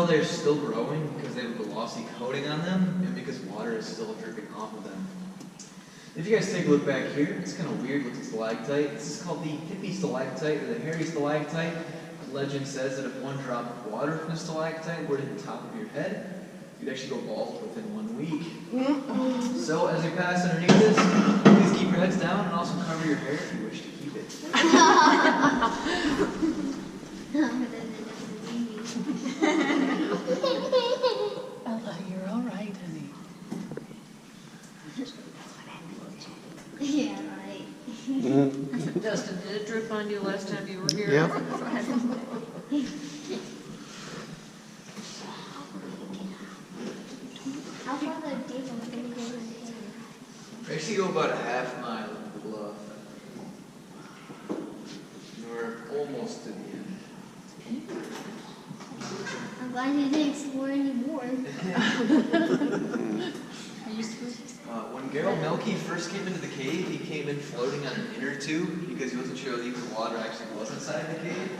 they're still growing because they have a glossy coating on them and because water is still dripping off of them. If you guys take a look back here, it's kind of weird looking stalactite. This is called the hippie stalactite or the hairy stalactite. The legend says that if one drop of water from the stalactite were to hit the top of your head, you'd actually go bald within 1 week. So as we pass underneath this, please keep your heads down and also cover your hair if you wish to keep it. Ella, you're all right, honey. Yeah, right. Dustin, did it drip on you last time you were here? Yeah. How far the deep am I going to go in here? We actually go about a half mile up the bluff. And we're almost to the end. I'm glad you didn't explore anymore. Are you Spook? When Gerald Melky first came into the cave, he came in floating on an inner tube because he wasn't sure that the water actually was inside the cave.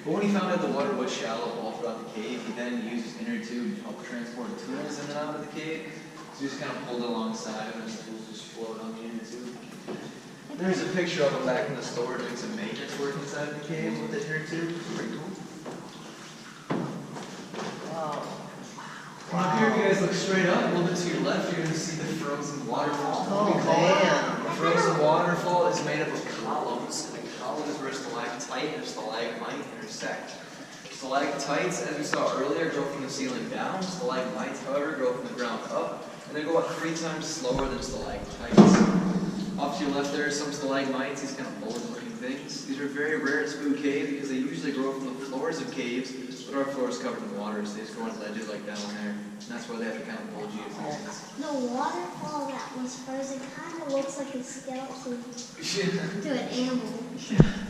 But when he found out the water was shallow all throughout the cave, he then used his inner tube to help transport tools in and out of the cave. So he just kind of pulled it alongside him and the tools just float on the inner tube. There's a picture of him back in the store doing some maintenance work inside the cave with the inner tube. It's pretty cool. Up here, if you guys look straight up, a little bit to your left, you're going to see the frozen waterfall. Oh, man. The frozen waterfall is made up of columns, and the columns where stalactite and stalagmite intersect. Stalactites, as we saw earlier, grow from the ceiling down. Stalagmites, however, grow from the ground up, and they go about 3 times slower than stalactites. Off to your left, there are some stalagmites, these kind of bullet-looking things. These are very rare at Spook Cave because they usually grow from the floors of caves, but our floor is covered in water, so they just grow on ledges like down there. And that's why they have to kind of bulgy as these. The waterfall that was frozen kind of looks like a skeleton to an animal.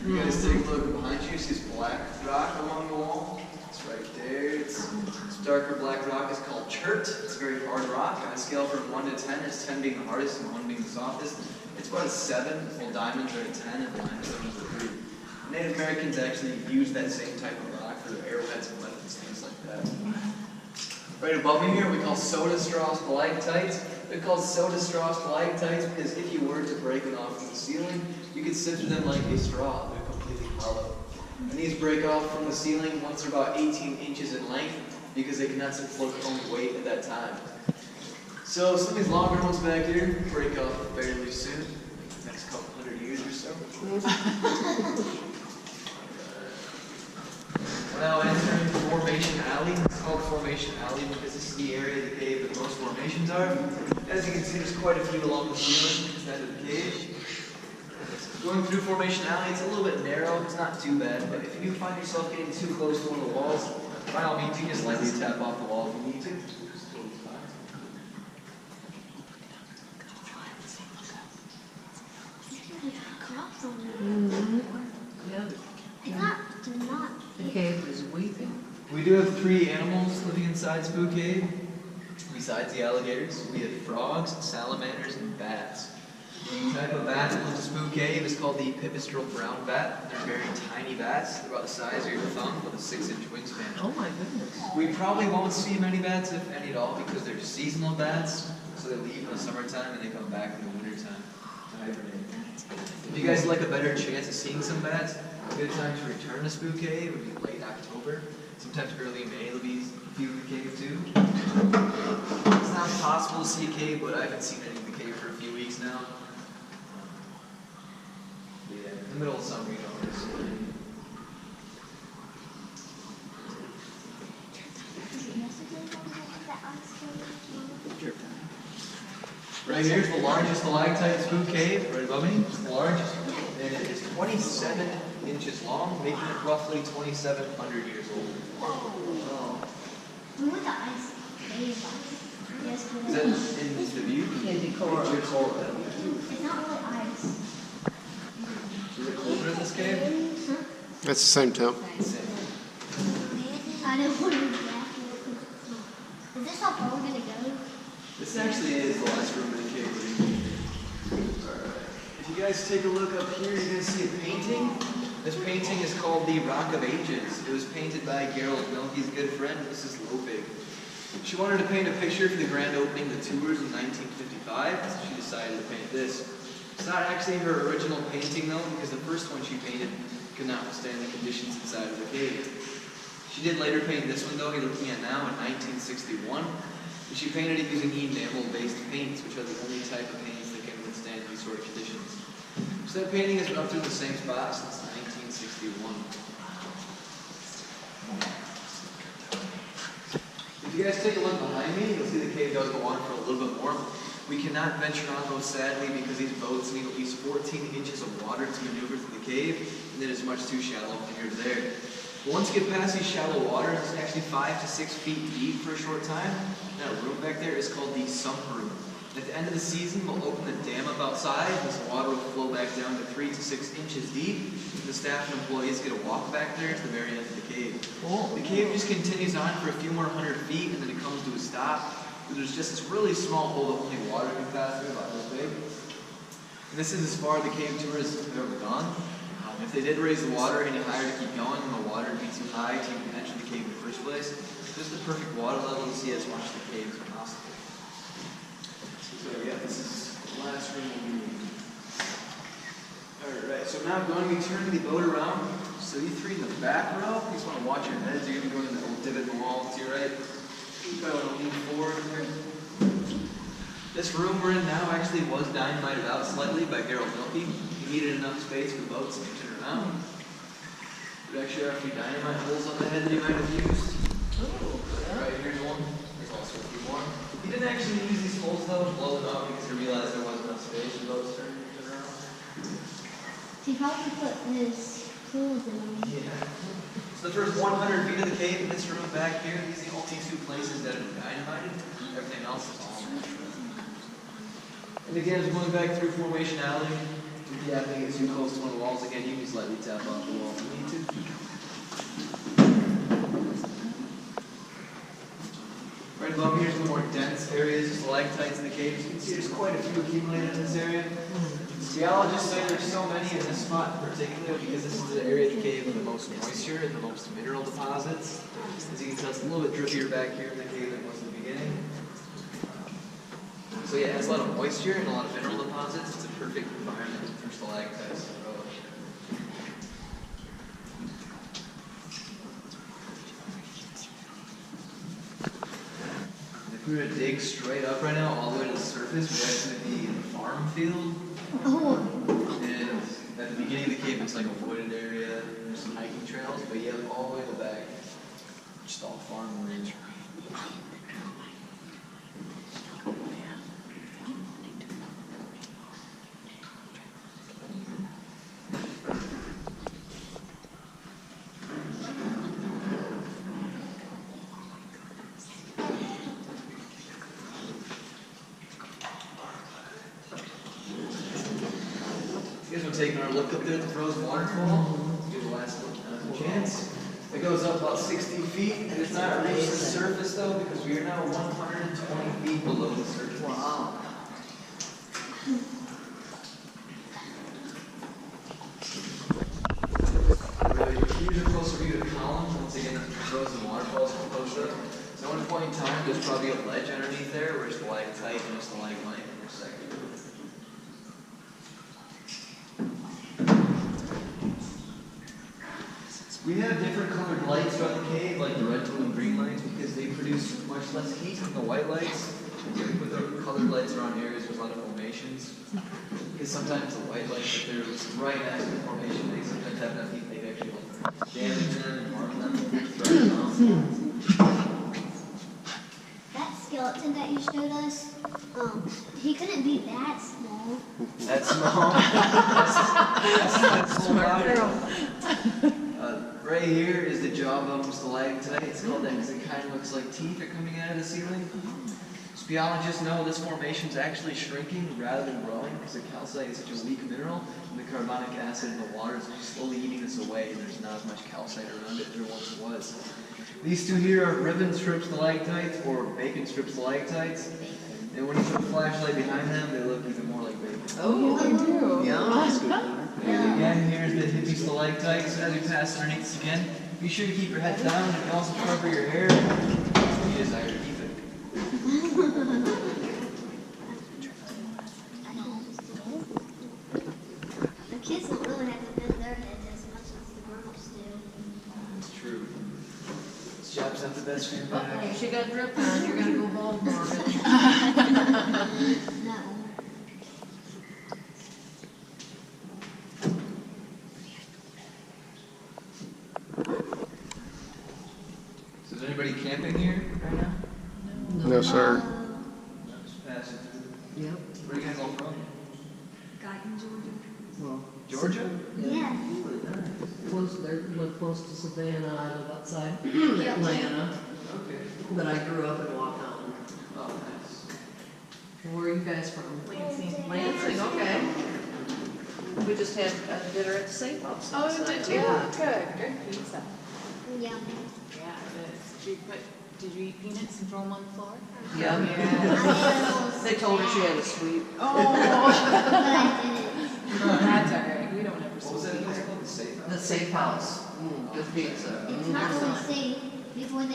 You guys take a look behind you, see this black rock along the wall? It's right there. It's darker black rock is called chert. It's a very hard rock. On a scale from 1 to 10, it's 10 being the hardest and 1 being the softest. It's about a 7, while diamonds are a 10 and limestone is a 3. Native Americans actually use that same type of rock for their arrowheads and weapons, things like that. Right above me here, we call soda straw stalactites. They're called soda straw stalactites because if you were to break it off from the ceiling, you could sift through them like a straw. They're completely hollow. And these break off from the ceiling once they're about 18 inches in length because they cannot support their own weight at that time. So some of these longer ones back here break off fairly soon, next couple hundred years or so. We're now entering Formation Alley. It's called Formation Alley because this is the area of the cave that most formations are. As you can see, there's quite a few along the ceiling at the end of the cave. Going through Formation Alley, it's a little bit narrow. It's not too bad, but if you do find yourself getting too close to one of the walls, by all means, you can just lightly tap off the wall if you need to. The cave is weeping. We do have 3 animals living inside Spook Cave. Besides the alligators, we have frogs, salamanders, and bats. The type of bat that lives in Spook Cave is called the pipistrel brown bat. They're very tiny bats. They're about the size of your thumb with a 6-inch wingspan. Oh my goodness. We probably won't see many bats, if any at all, because they're seasonal bats. So they leave in the summertime and they come back in the wintertime to hibernate. If you guys would like a better chance of seeing some bats, a good time to return to Spook Cave would be late October. Sometimes early May there'll be a few in the cave too. It's not possible to see a cave, but I haven't seen any in the cave for a few weeks now. Yeah, in the middle of summer, you know, it's right here's the largest stalactite Spook Cave, right above me. It's the largest, and it is 27 inches long, making it roughly 2,700 years old. We went to ice cave yesterday. Is that in the view? In Decorah. It's not really ice. Is it colder in this cave? Huh? That's the same temp. I don't want to be back. Is this how far we're going to go? This actually is the last room in the cave. Alright. If you guys take a look up here, you're going to see a painting. This painting is called The Rock of Ages. It was painted by Gerald Milke's good friend, Mrs. Lobig. She wanted to paint a picture for the grand opening of the tours in 1955, so she decided to paint this. It's not actually her original painting though, because the first one she painted could not withstand the conditions inside of the cave. She did later paint this one though, you're looking at now, in 1961. And she painted it using enamel-based paints, which are the only type of paints that can withstand these sort of conditions. So that painting has been up through the same spot since 1961. If you guys take a look behind me, you'll see the cave does go on for a little bit more. We cannot venture on though, sadly, because these boats need at least 14 inches of water to maneuver through the cave, and it is much too shallow from here to there. But once you get past these shallow waters, it's actually 5 to 6 feet deep for a short time. That room back there is called the sump room. At the end of the season, we'll open the dam up outside. This water will flow back down to 3 to 6 inches deep. The staff and employees get a walk back there to the very end of the cave. The cave just continues on for a few more 100 feet, and then it comes to a stop. There's just this really small hole that only water can pass through, about this big. And this is as far the cave tourists have ever gone. If they did raise the water any higher to keep going, then the water would be too high to even enter the cave in the first place. Just the perfect water level to see as much of the cave as possible. So yeah, this is the last room we'll be in. Alright, so now I'm going to be turning the boat around. So you three in the back row, you just want to watch your heads. You're going to be going in the little divot in the wall to your right. You probably want to lean forward here. This room we're in now actually was dynamited out slightly by Gerald Milke. He needed enough space for the boats to turn around. But actually there are a few dynamite holes on the head that he might have used. Right here's one. There's also a few more. He didn't actually use these holes though to blow them out because he realized there wasn't enough space for the boats to turn around. He probably put his clothes in them. Yeah. So the first 100 feet of the cave in this room back here, these are the only two places that have been dynamited. Everything else is all natural. And again, as we're going back through Formation Alley, if you happen to get too close to one of the walls again, you can just lightly tap off the wall if you need to. Right above here is the more dense areas, stalactites in the cave. As you can see, there's quite a few accumulated in this area. Geologists say there's so many in this spot in particular because this is the area of the cave with the most moisture and the most mineral deposits. As you can tell, it's a little bit drippier back here in the cave than it was in the beginning. So yeah, it has a lot of moisture and a lot of mineral deposits. It's a perfect environment for stalactites to grow. If we were to dig straight up right now, all the way to the surface, we'd actually be in a farm field. Oh. And at the beginning of the cave, it's like a wooded area. There's some hiking trails, but yeah, all the way to the back, just all farm land. Taking our look up there at the frozen waterfall. Do the last chance. It goes up about 60 feet, and it's not reached the surface though, because we are now 120 feet below the surface. Wow. Here's a closer view of the column. Once again, the frozen waterfalls come close up. So at one point in time, there's probably a ledge underneath there where it's stalactite and just stalagmite intersect. We have different colored lights throughout the cave, like the red, blue, and green lights, because they produce much less heat than the white lights. We put the colored lights around areas with a lot of formations. Because sometimes the white lights, if they're right next to the formation, they sometimes have enough heat they actually damage them and harm them. That skeleton that you showed us, he couldn't be that small. That's small. That's small. Right here is the jaw bone stalactite. It's called that because it kind of looks like teeth are coming out of the ceiling. Geologists know this formation is actually shrinking rather than growing because the calcite is such a weak mineral, and the carbonic acid in the water is just slowly eating this away, and there's not as much calcite around it as there once was. These two here are ribbon strip stalactites or bacon strip stalactites. And when you put a flashlight behind them, they look even more like bacon. Oh, They do. yeah. And again, here's the hippie stalactite. So as you pass underneath this again, be sure to keep your head down and also cover your hair. If you desire to keep it. The kids don't really have to bend their heads as much as the grown-ups do. It's true. This job's not the best for your back. Uh-oh, she got drip on, you're gonna go bald, Morgan. No. So is anybody camping here right now? No, sir. No, just passing through. Yep. Where are you guys all from? Guyton, Georgia. Well, Georgia? Yeah. live close to Savannah, I live outside Atlanta, Okay. but I grew up in Waukegan. Oh, nice. Where are you guys from? Lansing. Lansing, okay. We just had a dinner at the Safe House. Oh, last did night. you? Yeah. Good pizza. Yeah. Yeah, it is. Did you eat peanuts and throw them on the floor? Yeah. Yeah. They told her she had a sweet. Oh, But I didn't. that's all right. We don't ever What was that see place called? The Safe House? The Safe House. Good pizza. It's not really safe. Before they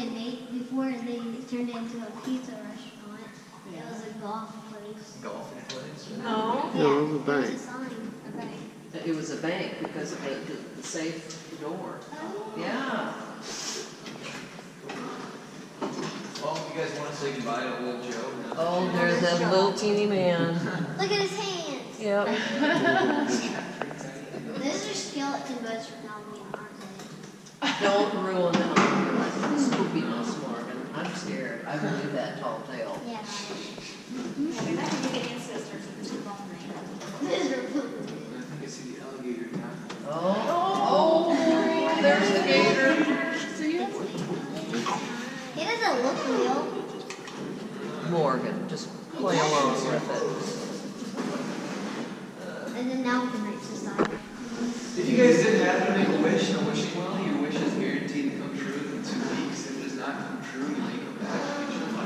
turned it into a pizza restaurant, it was a golf place. Golfing place? No. No, it was a There's bank. a sign. Okay. It was a bank because of the safe door. Yeah. Well, you guys want to say goodbye to old Joe? now? Oh, there's that little teeny man. Look at his hands. Yep. Those are skeleton boats from Halloween, aren't Don't ruin them. Spookiness, Morgan. I'm scared. I believe that tall tale. they? Yeah. They're not gonna be the ancestors of the two bone man. Those are I think I see the alligator now. Oh, there's the gator. He doesn't look real. Morgan, just play along with And then now we can reach the side. If you guys didn't happen to make a wish and a